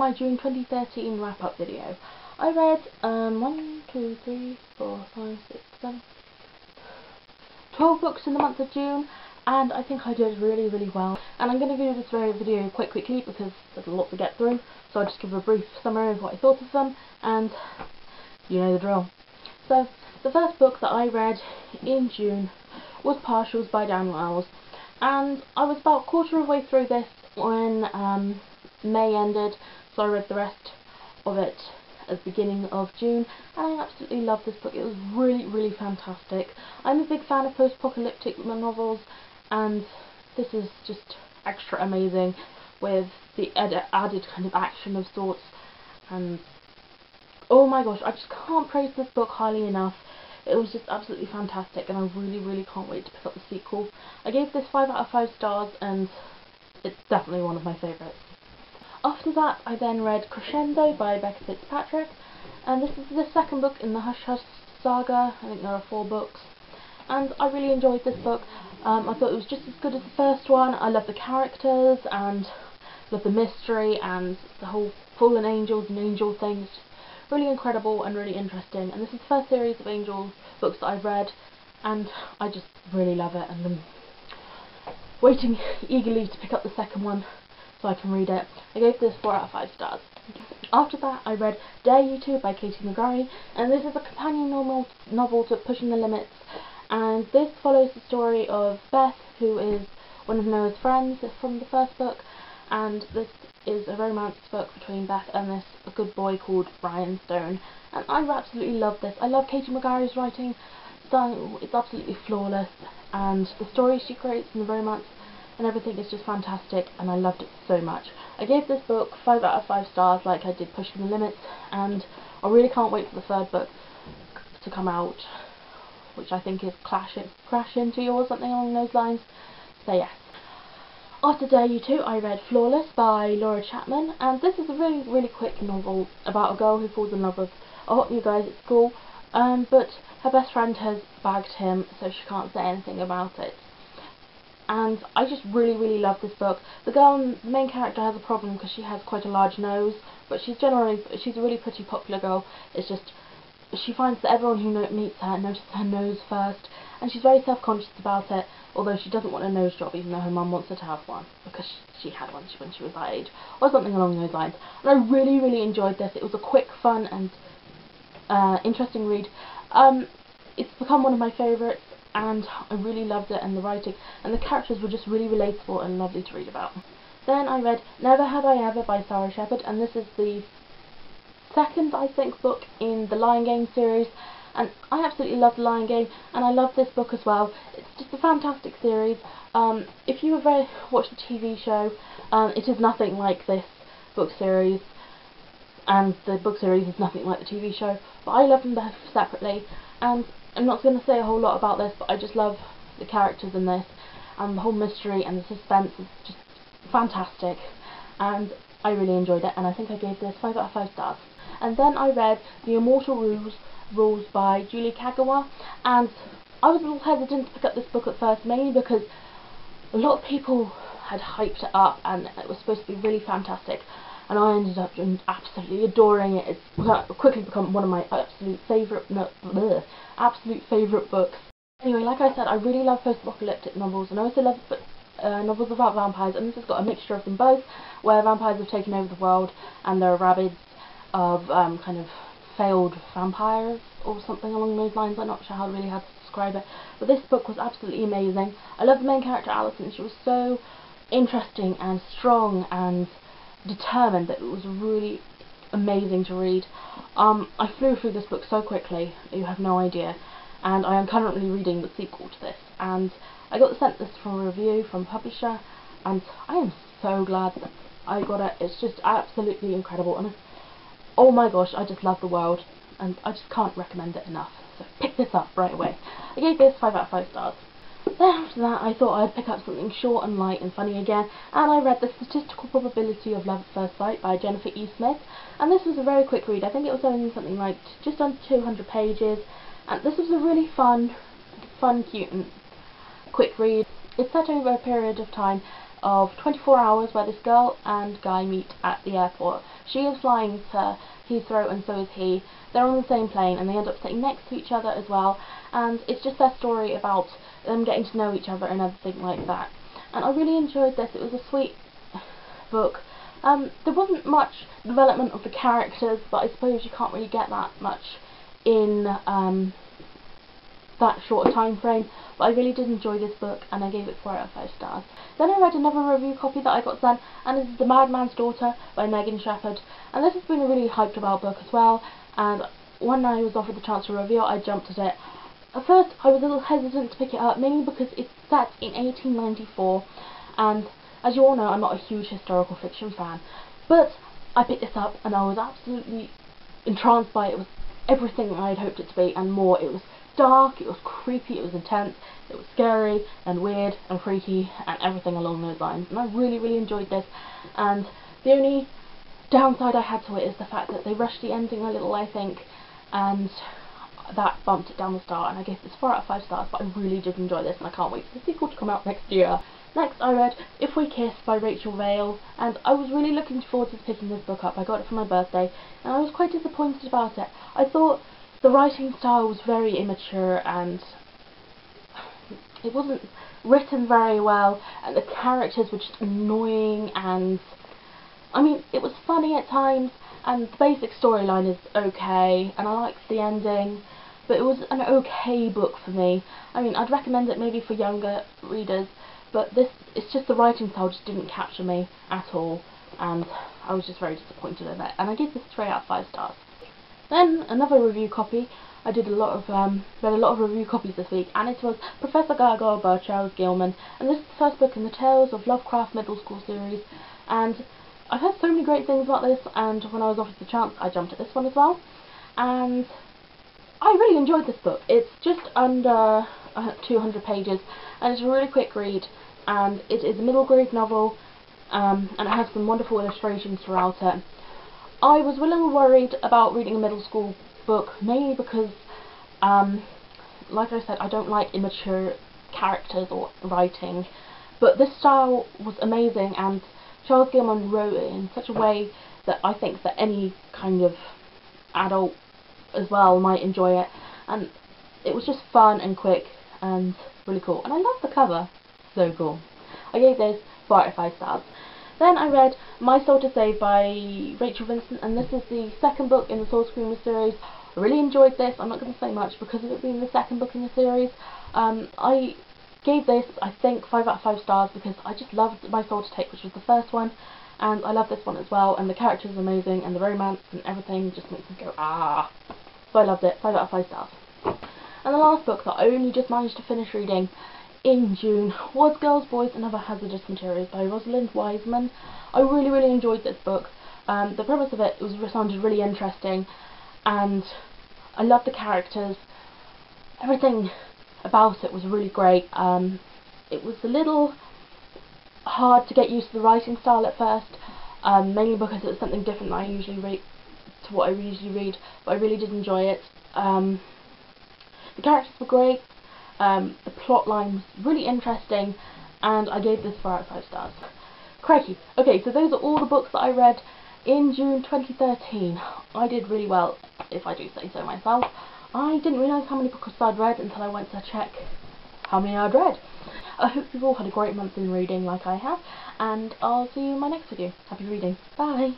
my June 2013 wrap-up video. I read 12 books in the month of June, and I think I did really well. And I'm going to do this video quite quickly because there's a lot to get through, so I'll just give a brief summary of what I thought of them, and you know the drill. So, the first book that I read in June was Partials by Dan Wells, and I was about a quarter of the way through this when May ended, so I read the rest of it at the beginning of June, and I absolutely loved this book. It was really fantastic. I'm a big fan of post-apocalyptic novels, and this is just extra amazing with the added kind of action of sorts, and oh my gosh, I just can't praise this book highly enough. It was just absolutely fantastic, and I really can't wait to pick up the sequel. I gave this 5 out of 5 stars, and it's definitely one of my favourites. After that, I then read Crescendo by Becca Fitzpatrick, and this is the second book in the Hush Hush saga. I think there are 4 books, and I really enjoyed this book. I thought it was just as good as the first one. I love the characters, and love the mystery, and the whole fallen angels and angel thing. It's just really incredible and really interesting, and this is the first series of angel books that I've read, and I just really love it, and I'm waiting eagerly to pick up the second one so I can read it. I gave this 4 out of 5 stars. After that, I read Dare You To by Katie McGarry, and this is a companion novel to Pushing the Limits, and this follows the story of Beth, who is one of Noah's friends from the first book, and this is a romance book between Beth and this good boy called Ryan Stone, and I absolutely love this. I love Katie McGarry's writing style. It's absolutely flawless, and the story she creates and the romance and everything is just fantastic, and I loved it so much. I gave this book 5 out of 5 stars like I did Pushing the Limits, and I really can't wait for the third book to come out, which I think is Crash Into You or something along those lines. So yes. After Dare You To, I read Flawless by Laura Chapman, and this is a really quick novel about a girl who falls in love with a hot new guy at school, but her best friend has bagged him, so she can't say anything about it. And I just really love this book. The main character has a problem because she has quite a large nose, but she's a really pretty popular girl. It's just she finds that everyone who meets her notices her nose first, and she's very self-conscious about it, although she doesn't want a nose job even though her mum wants her to have one because she had one when she was that age, or something along those lines. And I really enjoyed this. It was a quick, fun and interesting read. It's become one of my favourites, and I really loved it, and the writing and the characters were just really relatable and lovely to read about. Then I read Never Have I Ever by Sarah Shepherd, and this is the second, I think, book in the Lion Game series, and I absolutely love The Lion Game, and I love this book as well. It's just a fantastic series. If you ever watched the TV show, it is nothing like this book series, and the book series is nothing like the TV show, but I love them both separately, and I'm not going to say a whole lot about this, but I just love the characters in this, and the whole mystery and the suspense is just fantastic, and I really enjoyed it, and I think I gave this 5 out of 5 stars. And then I read The Immortal Rules by Julie Kagawa, and I was a little hesitant to pick up this book at first, mainly because a lot of people had hyped it up, and it was supposed to be really fantastic, and I ended up absolutely adoring it. It's quickly become one of my absolute favourite books. Anyway, like I said, I really love post-apocalyptic novels, and I also love novels about vampires, and this has got a mixture of them both, where vampires have taken over the world, and there are rabbids of kind of failed vampires, or something along those lines. I'm not sure how to describe it, but this book was absolutely amazing. I love the main character, Alison. She was so interesting and strong and determined that it was really amazing to read. I flew through this book so quickly, you have no idea, and I am currently reading the sequel to this, and I got sent this from a review from a publisher, and I am so glad that I got it. It's just absolutely incredible, and oh my gosh, I just love the world, and I just can't recommend it enough, so pick this up right away. I gave this 5 out of 5 stars. Then after that, I thought I'd pick up something short and light and funny again, and I read The Statistical Probability of Love at First Sight by Jennifer E. Smith, and this was a very quick read. I think it was only something like just under 200 pages, and this was a really fun, cute and quick read. It's set over a period of time of 24 hours where this girl and guy meet at the airport. She is flying to Heathrow and so is he. They're on the same plane and they end up sitting next to each other as well, and it's just their story about them getting to know each other and everything like that. And I really enjoyed this. It was a sweet book. There wasn't much development of the characters, but I suppose you can't really get that much in that short a time frame. But I really did enjoy this book and I gave it 4 out of 5 stars. Then I read another review copy that I got sent, and this is The Madman's Daughter by Megan Shepherd, and this has been a really hyped about book as well, and when I was offered the chance to review it, I jumped at it. At first I was a little hesitant to pick it up, mainly because it's set in 1894, and as you all know, I'm not a huge historical fiction fan, but I picked this up and I was absolutely entranced by it. It was everything I had hoped it to be and more. It was dark, it was creepy, it was intense, it was scary and weird and freaky and everything along those lines, and I really, really enjoyed this. And the only downside I had to it is the fact that they rushed the ending a little, I think, and that bumped it down the star, and I gave this 4 out of 5 stars, but I really did enjoy this and I can't wait for the sequel to come out next year. Next I read If We Kiss by Rachel Vale, and I was really looking forward to picking this book up. I got it for my birthday and I was quite disappointed about it. I thought the writing style was very immature and it wasn't written very well, and the characters were just annoying, and I mean, it was funny at times and the basic storyline is okay and I liked the ending, but it was an okay book for me. I mean, I'd recommend it maybe for younger readers, but it's just the writing style just didn't capture me at all, and I was just very disappointed in it, and I gave this 3 out of 5 stars. Then another review copy. I did read a lot of review copies this week, and it was Professor Gargoyle by Charles Gilman, and this is the first book in the Tales of Lovecraft Middle School series, and I've heard so many great things about this, and when I was offered the chance I jumped at this one as well, and I really enjoyed this book. It's just under 200 pages and it's a really quick read, and it is a middle grade novel, and it has some wonderful illustrations throughout it. I was a little worried about reading a middle school book, mainly because, like I said, I don't like immature characters or writing, but this style was amazing, and Charles Gilman wrote it in such a way that I think that any kind of adult as well might enjoy it, and it was just fun and quick and really cool, and I love the cover, so cool. I gave this 4 out of 5 stars. Then I read My Soul to Save by Rachel Vincent, and this is the second book in the Soul Screamer series. I really enjoyed this. I'm not going to say much because of it being the second book in the series. I gave this, I think, 5 out of 5 stars because I just loved My Soul to Take, which was the first one, and I love this one as well, and the characters are amazing, and the romance and everything just makes me go, ah. So I loved it, 5 out of 5 stars. And the last book that I only just managed to finish reading in June was Girls, Boys and Other Hazardous Materials by Rosalind Wiseman. I really, really enjoyed this book. The premise of it sounded really interesting, and I loved the characters. Everything about it was really great. It was a little hard to get used to the writing style at first, mainly because it was something different than I usually read to what I usually read, but I really did enjoy it. The characters were great. The plot line was really interesting, and I gave this 4 out of 5 stars. Crikey. Okay, so those are all the books that I read in June 2013. I did really well, if I do say so myself. I didn't realise how many books I'd read until I went to check how many I'd read. I hope you've all had a great month in reading like I have, and I'll see you in my next video. Happy reading. Bye!